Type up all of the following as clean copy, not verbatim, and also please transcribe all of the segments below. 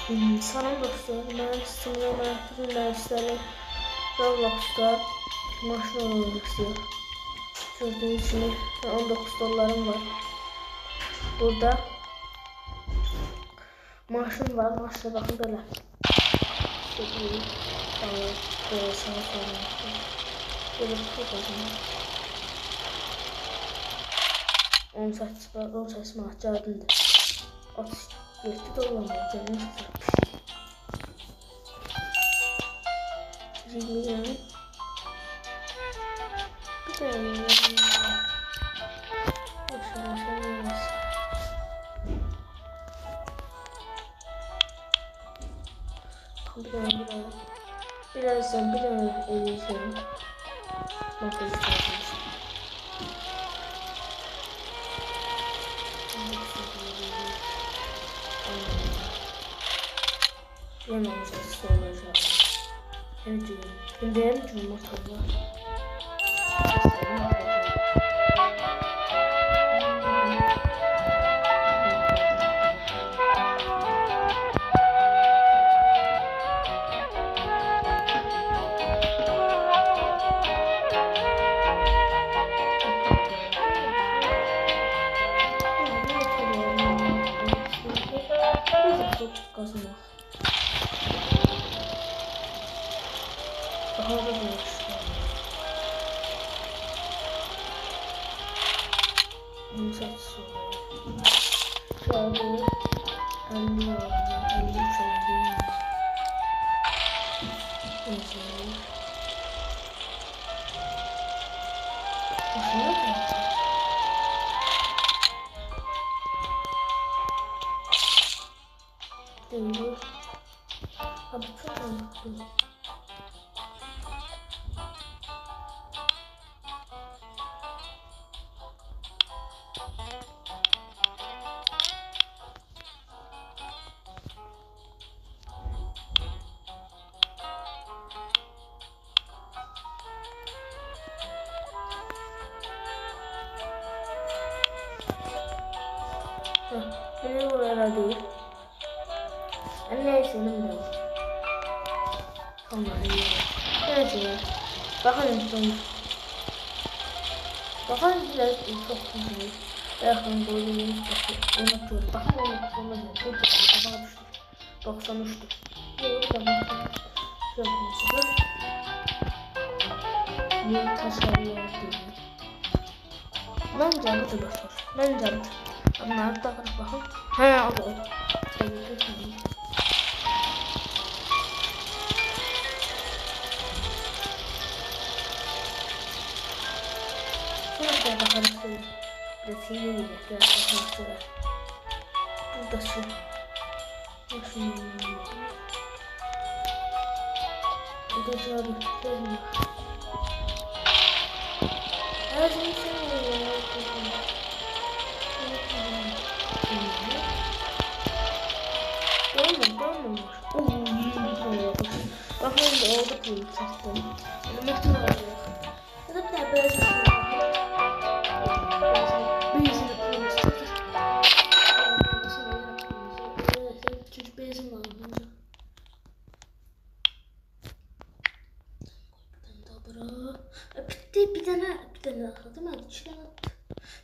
Salam dostlar, mən Simon Məhəbbət'in dərsləri Roblox'da maşın oynamaq istəyir. Gördüyünüz kimi $19 var. Burada maşın var, maşına baxın belə. Böyle sağa sola. Böyle tutalım. 18 manat cadındır. $37 mı? Canım Zilyan. Bir tane. Birazdan bir tane edeceğim. Bakın. Yanımızda olacak. Ne diyorum? Şimdi hem cumhurbaşkanı var. Kazanmak. Daha da büyük. Bunu satsı oluyor. Şu anda 50 oldu. 53 oldu. Mesela. Hoşuna mı? Değil. Abi çok mantıklı. Benim orada değil. Neyse ne var? Tamam iyi. Neyse. Bakın son. Bakın biraz çok güzel. Bakın böyle unutuyorum. Bakın unutuyorum. Çok güzel. 93'tü. Yok tamam. Şöyle konuşalım. Yeni tasarıyor değil. Ben canlı bakıyorum. Ben canlı. Bunları da bakın. He o da o. Burada bakalım. Burada sihirli gibi. Biraz bakalım şurada. Burada şu. Burada cevabı. Her şeyi seviyorum. Olmamış. Bakın da oldu ki çaktım. Mektup alacak. Ya da bir daha böyle çocuk beyazım var. Bitti bir tane atladım hadi içine attı.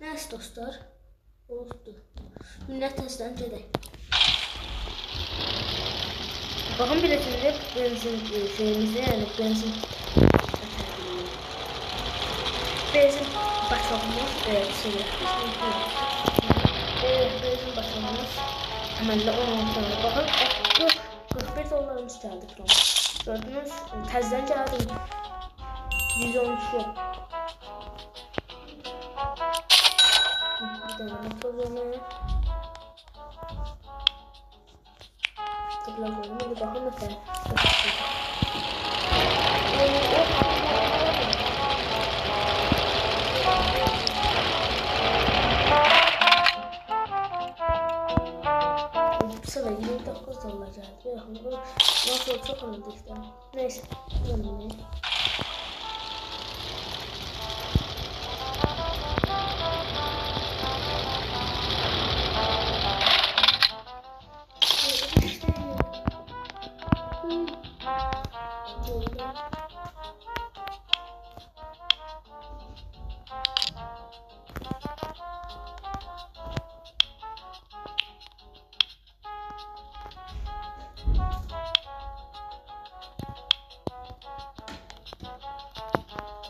Neyse dostlar. Oldu. Minnətlə gedək. Bakın biletinde benzin şeyimizde yani benzin başlamamız benzin başlamamız hemen de 16 tane bakın 41 dolarımız geldi from. Gördünüz tezden geldim 113 yok. Bir tane motorunu tıklayalım bir bakın mesela. Sıra 29 dolar geldi. Nasıl çok anladık işte. Neyse.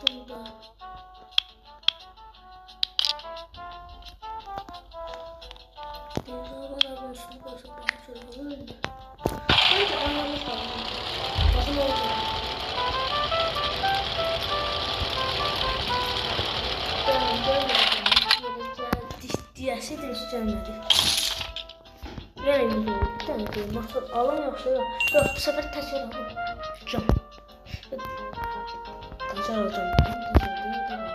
Burada. Beraber şunu basıp bakacağız. Öyle. Bence anlamış lazım. Bakın oldu. Diyəsi də heç gəlmədi. Yenə 100 oldu. Bir dənə deyim. Motor alın yoxsa yox. Yox, bu səfər təkər alın. Cam. Təkər alacam. Təkər də var.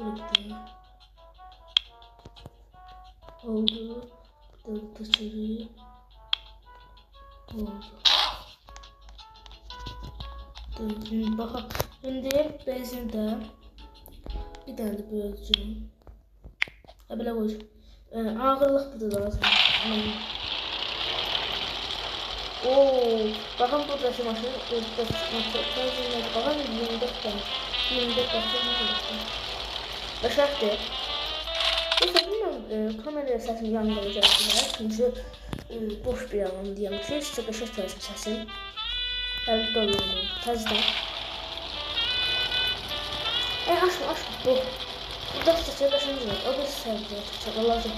Hadi təkər. Burada oldu. Burada taşırı oldu. Dur, bakalım. Şimdi benzinde bir tane de böleceğim. Ha böyle koyacağım. Ağırlık burada lazım. Oo, bakın buradaki maşın, benzinle bakın 24 tane. 24 tane. Ve şartı. Bu sefer kameraya səsini yandıracaqsınlar. Çünki boş bir alan deyəm ki, sizə qəşəng gəlsin səsim. Hələ doluyum. Təzdən. Açma. Bu. Burada səsə qəşəng gəlir. O da səsə çəkə lazım.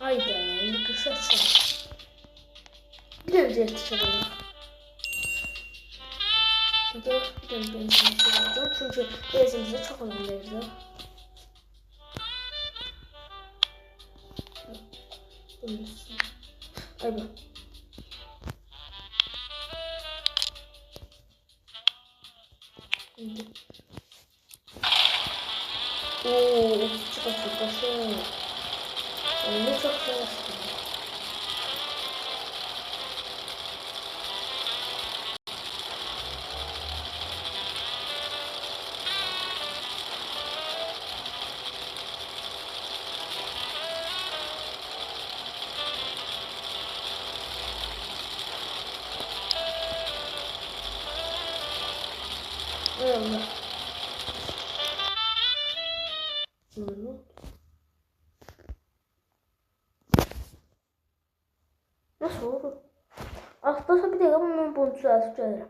Ayda, indi qısa açsam. Bir dənə deyək çəkələm. Burada bir dənə benzin alacağım. Çünki benzin bizə çox önəm verir. Ay bak. Ooo, çok başım. Ne çok seversin. Allah. Nasıl olur? Aslında bir dakika bunu düzeltip gelirim.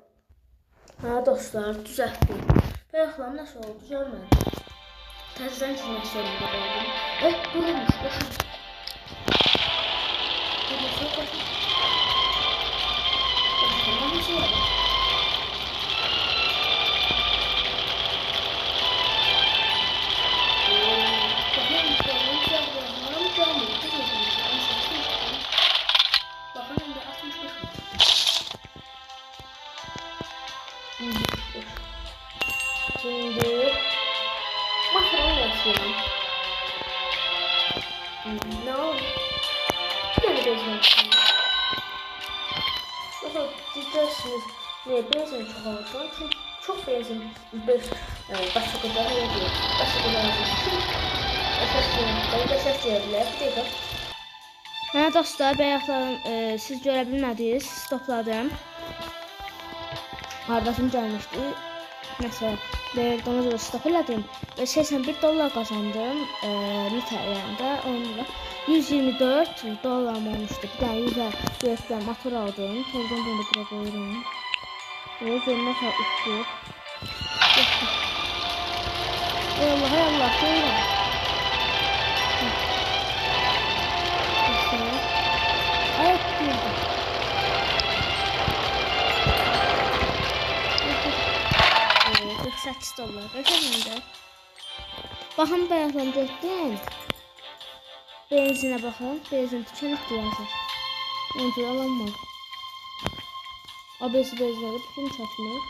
Ha dostlar, düzelttim. Bayaqlar nasıl oldu görmedim. Təzədən çizmək zorunda qaldım. Bulunmuş, başım. Şimdi makaronu yapıyorum. Ne oldu? Bir tane bezme yapıyorum. Bakın diyeceksiniz niye benzin çok alırsan? Çünkü çok benzin başka kadar öyle diyor. Başka kadar esas diyebilir. Bir dakika. Hə dostlar, bayaqlar siz görə bilmədiniz, stopladım. Qardaşım gəlmişdi. Mesela ona göre stop elədim və 81 dollar qazandım litrəyəndə. Onunla 124 dollarım olmuşdu. Bir dənə 100 USB motor aldım. Oradan bunu da bura qoyuram. Böyle görünə kadar uçuyor. Ey Allah, koyuram. Ayak girdi. 48 dollar. Bakın bakın bayaqdan getdim. Benzinə baxın. Benzin tükənibdir yazır. Onca alanmaz. ABS benzinləri bütün çəkmir.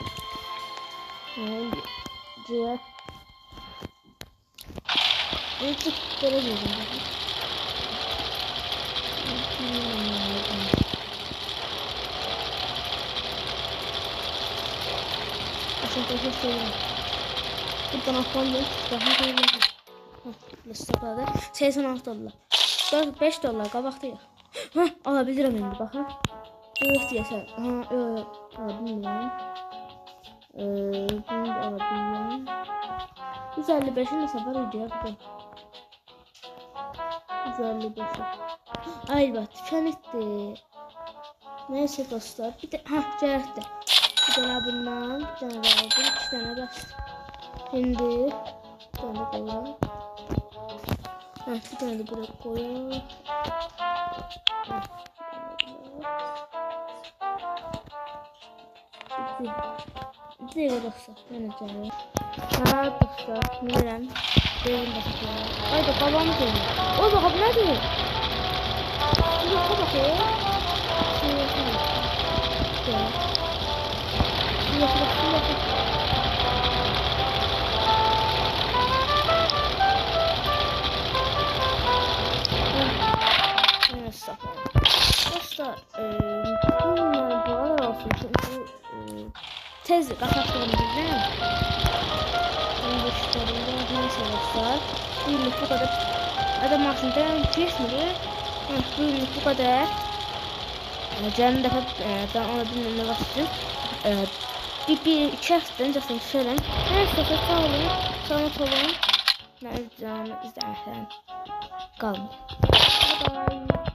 Ciğer. Artık belə gedim. Aşağıda söyleyeyim. Buradan atlandım. Daha söyleyeyim. Stopladı. 86 dollar. 5 dollar qabaqda ya. Hə, alabilirim indi baxın. Yox deyəsən. Ha, yox, ala bilmirəm. Bunu da ala bilmirəm. 155'in de sefer ödüyor bu. 155. Ay bak tüken etti. Neyse dostlar. Bir de cəhətdə. Bir tane bundan, bir tane de aldım. 2 tane bastım. Şimdi bir tane de koyalım. Bir tane de buraya koyalım. Bir de dostlar. Ben açalım. Dostlar. Bilmirəm. Deyim bakıyorum. Ay da babamı görüyor. O bak bu nədir? Yoxa bakayım. Dostlar, bunlar bu arada olsun çünkü tez kapatlarımızdan neyse dostlar, bugünlük bu kadar. Adam aslında geçmedi. Bugünlük bu kadar. Canım da ben ona bilmem ne başlayacağım. Bir iki hafta öncesini düşerim. Her sefer sağ olun, sağlık olun. Ben izlemekten kalın. Bye bye.